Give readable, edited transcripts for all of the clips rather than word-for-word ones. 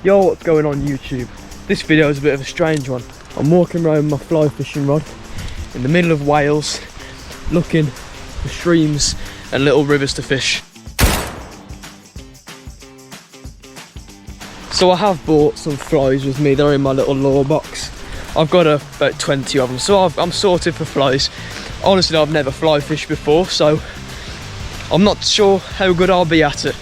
Yo, what's going on YouTube? This video is a bit of a strange one. I'm walking around my fly fishing rod in the middle of Wales, looking for streams and little rivers to fish. So I have bought some flies with me. They're in my little lure box. I've got about 20 of them, so I'm sorted for flies. Honestly, I've never fly fished before, so I'm not sure how good I'll be at it,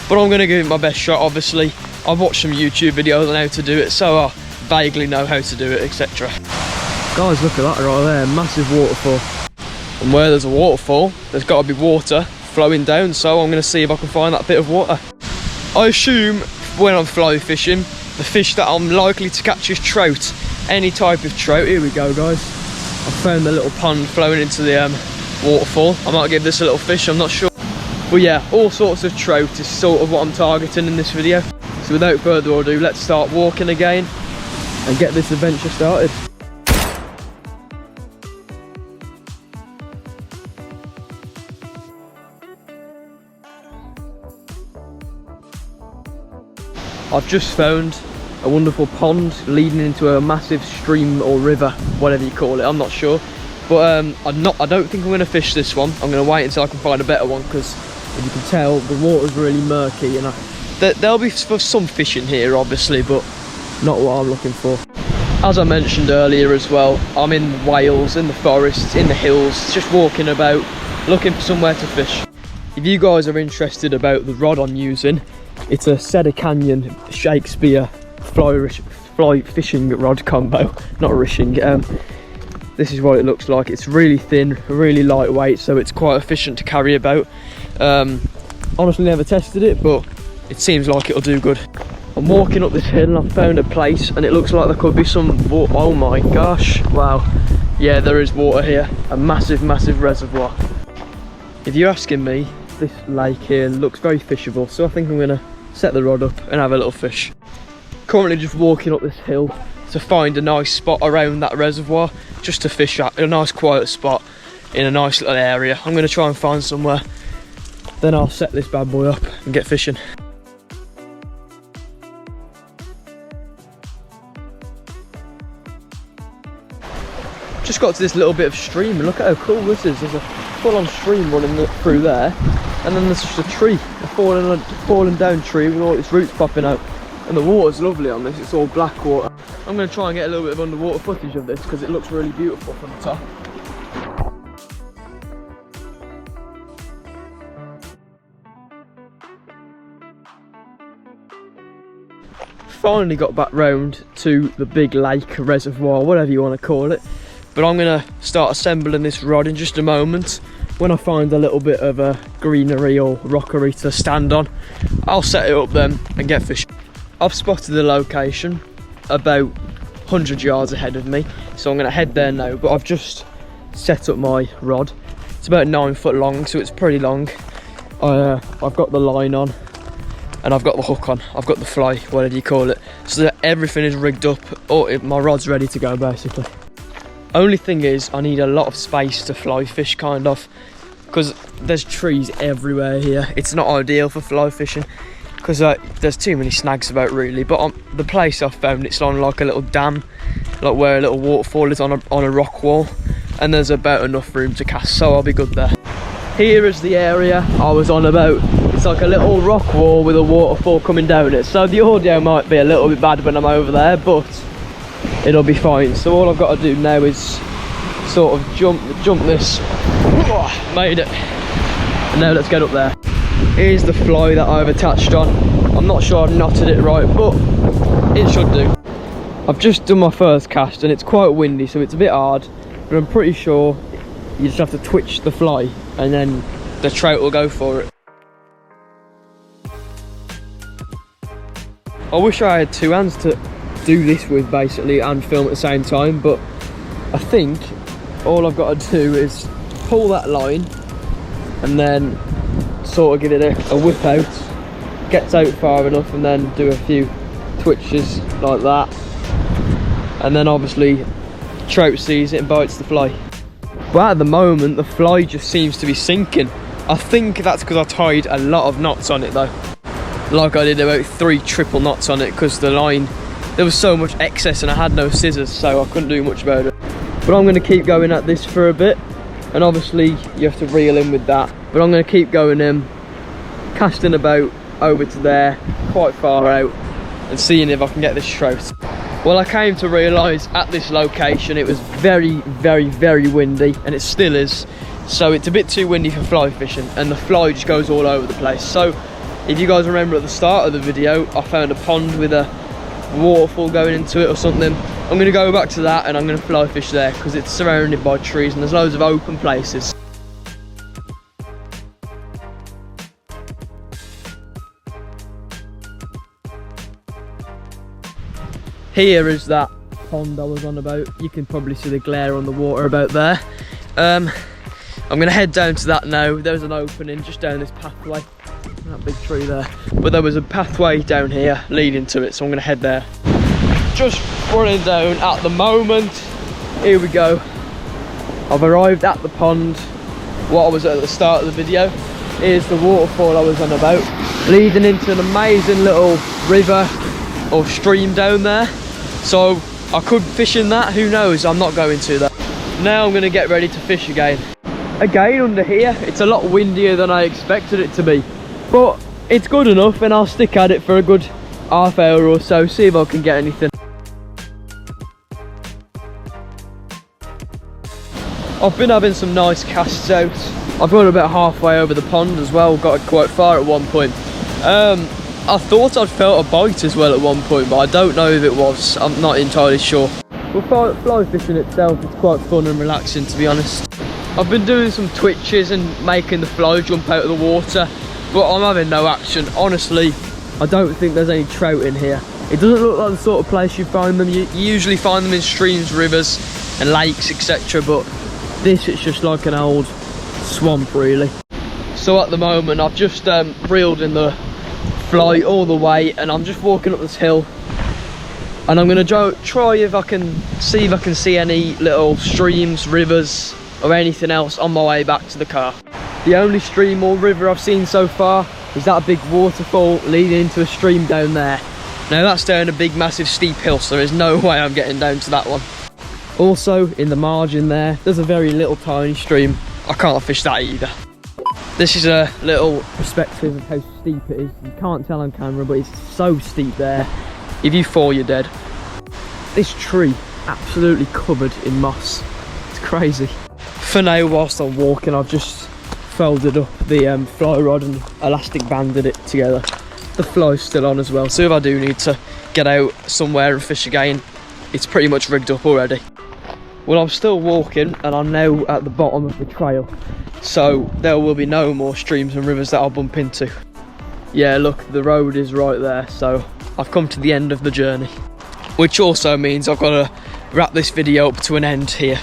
but I'm gonna give it my best shot. Obviously, I've watched some YouTube videos on how to do it, so I vaguely know how to do it, etc. Guys, look at that right there, massive waterfall. And where there's a waterfall, there's got to be water flowing down, so I'm gonna see if I can find that bit of water. I assume when I'm fly fishing, the fish that I'm likely to catch is trout, any type of trout. Here we go, guys. I found the little pond flowing into the waterfall. I might give this a little fish, I'm not sure. But yeah, all sorts of trout is sort of what I'm targeting in this video. So without further ado, let's start walking again and get this adventure started. I've just found a wonderful pond leading into a massive stream or river, whatever you call it, I'm not sure. But I don't think I'm going to fish this one. I'm going to wait until I can find a better one, because as you can tell, the water's really murky, and there'll be some fish in here obviously, but not what I'm looking for. As I mentioned earlier as well, I'm in Wales, in the forests, in the hills, just walking about, looking for somewhere to fish. If you guys are interested about the rod I'm using, it's a Cedar Canyon Shakespeare fly fishing rod combo, not rishing. This is what it looks like. It's really thin, really lightweight, so it's quite efficient to carry about. Honestly, never tested it, but it seems like it'll do good. I'm walking up this hill and I've found a place, and it looks like there could be some water. Oh my gosh, wow. Yeah, there is water here, a massive reservoir. If you're asking me, this lake here looks very fishable, so I think I'm gonna set the rod up and have a little fish. Currently just walking up this hill to find a nice spot around that reservoir, just to fish at, a nice quiet spot in a nice little area. I'm gonna try and find somewhere, then I'll set this bad boy up and get fishing. Just got to this little bit of stream, and look at how cool this is. There's a full-on stream running through there, and then there's just a tree, a fallen down tree with all its roots popping out. And the water's lovely on this, it's all black water. I'm going to try and get a little bit of underwater footage of this, because it looks really beautiful from the top. Finally got back round to the big lake, reservoir, whatever you want to call it. But I'm going to start assembling this rod in just a moment. When I find a little bit of a greenery or rockery to stand on, I'll set it up then and get fishing. I've spotted the location about 100 yards ahead of me, so I'm going to head there now. But I've just set up my rod. It's about 9 foot long, so it's pretty long. I've got the line on, and I've got the hook on. I've got the fly, whatever you call it, so that everything is rigged up. My rod's ready to go basically. Only thing is, I need a lot of space to fly fish, kind of, because there's trees everywhere here. It's not ideal for fly fishing, because there's too many snags about really. But the place I've found, it's on like a little dam, like where a little waterfall is on a rock wall, and there's about enough room to cast, so I'll be good there. Here is the area I was on about. It's like a little rock wall with a waterfall coming down it, so the audio might be a little bit bad when I'm over there, but it'll be fine. So all I've got to do now is sort of jump this. Oh, made it. And now let's get up there. Here's the fly that I've attached on. I'm not sure I've knotted it right, but it should do. I've just done my first cast and it's quite windy, so it's a bit hard, but I'm pretty sure you just have to twitch the fly and then the trout will go for it. I wish I had two hands to do this with basically and film at the same time, but I think all I've got to do is pull that line and then sort of give it a whip out, gets out far enough, and then do a few twitches like that, and then obviously trout sees it and bites the fly. But at the moment the fly just seems to be sinking. I think that's because I tied a lot of knots on it though. like I did about 3 triple knots on it, because the line, there was so much excess and I had no scissors, so I couldn't do much about it. But I'm going to keep going at this for a bit, and obviously you have to reel in with that, but I'm going to keep going in, casting about over to there, quite far out, and seeing if I can get this trout. Well, I came to realise at this location it was very, very, very windy, and it still is. So it's a bit too windy for fly fishing, and the fly just goes all over the place. So if you guys remember at the start of the video, I found a pond with a waterfall going into it or something. I'm going to go back to that and I'm going to fly fish there, because it's surrounded by trees and there's loads of open places. Here is that pond I was on about. You can probably see the glare on the water about there. I'm going to head down to that now. There's an opening just down this pathway. That big tree there. But there was a pathway down here leading to it, so I'm going to head there. Just running down at the moment. Here we go. I've arrived at the pond. What I was at the start of the video. Here's the waterfall I was on about, leading into an amazing little river or stream down there. So I could fish in that, who knows, I'm not going to though. Now I'm going to get ready to fish again. Again under here, it's a lot windier than I expected it to be, but it's good enough, and I'll stick at it for a good half hour or so, see if I can get anything. I've been having some nice casts out. I've got about halfway over the pond as well, got quite far at one point. I thought I'd felt a bite as well at one point, but I don't know if it was. I'm not entirely sure. Well, fly fishing itself, it's quite fun and relaxing, to be honest. I've been doing some twitches and making the fly jump out of the water, but I'm having no action. Honestly, I don't think there's any trout in here. It doesn't look like the sort of place you find them. You usually find them in streams, rivers and lakes, etc. But this is just like an old swamp, really. So at the moment, I've just reeled in the fly all the way, and I'm just walking up this hill, and I'm going to try if I can see any little streams, rivers or anything else on my way back to the car. The only stream or river I've seen so far is that big waterfall leading into a stream down there. Now that's down a big massive steep hill, so there's no way I'm getting down to that one. Also in the margin there's a very little tiny stream. I can't fish that either. This is a little perspective of how steep it is. You can't tell on camera, but it's so steep there. If you fall, you're dead. This tree, absolutely covered in moss. It's crazy. For now, whilst I'm walking, I've just folded up the fly rod and elastic banded it together. The fly's still on as well, so if I do need to get out somewhere and fish again, it's pretty much rigged up already. Well, I'm still walking, and I'm now at the bottom of the trail. So there will be no more streams and rivers that I'll bump into. Yeah, look, the road is right there, so I've come to the end of the journey. Which also means I've got to wrap this video up to an end here.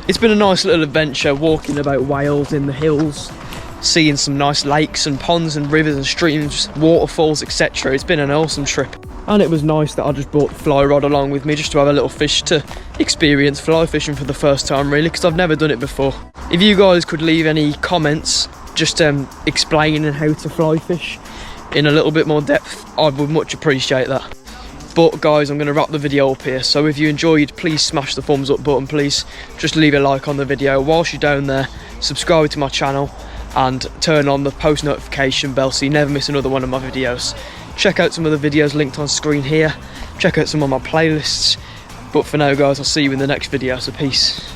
It's been a nice little adventure, walking about Wales in the hills, seeing some nice lakes and ponds and rivers and streams, waterfalls, etc. It's been an awesome trip. And it was nice that I just brought the fly rod along with me, just to have a little fish to experience fly fishing for the first time, really, because I've never done it before. If you guys could leave any comments just explaining how to fly fish in a little bit more depth, I would much appreciate that. But guys, I'm going to wrap the video up here, so if you enjoyed, please smash the thumbs up button, please just leave a like on the video. Whilst you're down there, subscribe to my channel and turn on the post notification bell so you never miss another one of my videos. Check out some of the videos linked on screen here, check out some of my playlists, but for now guys, I'll see you in the next video, so peace.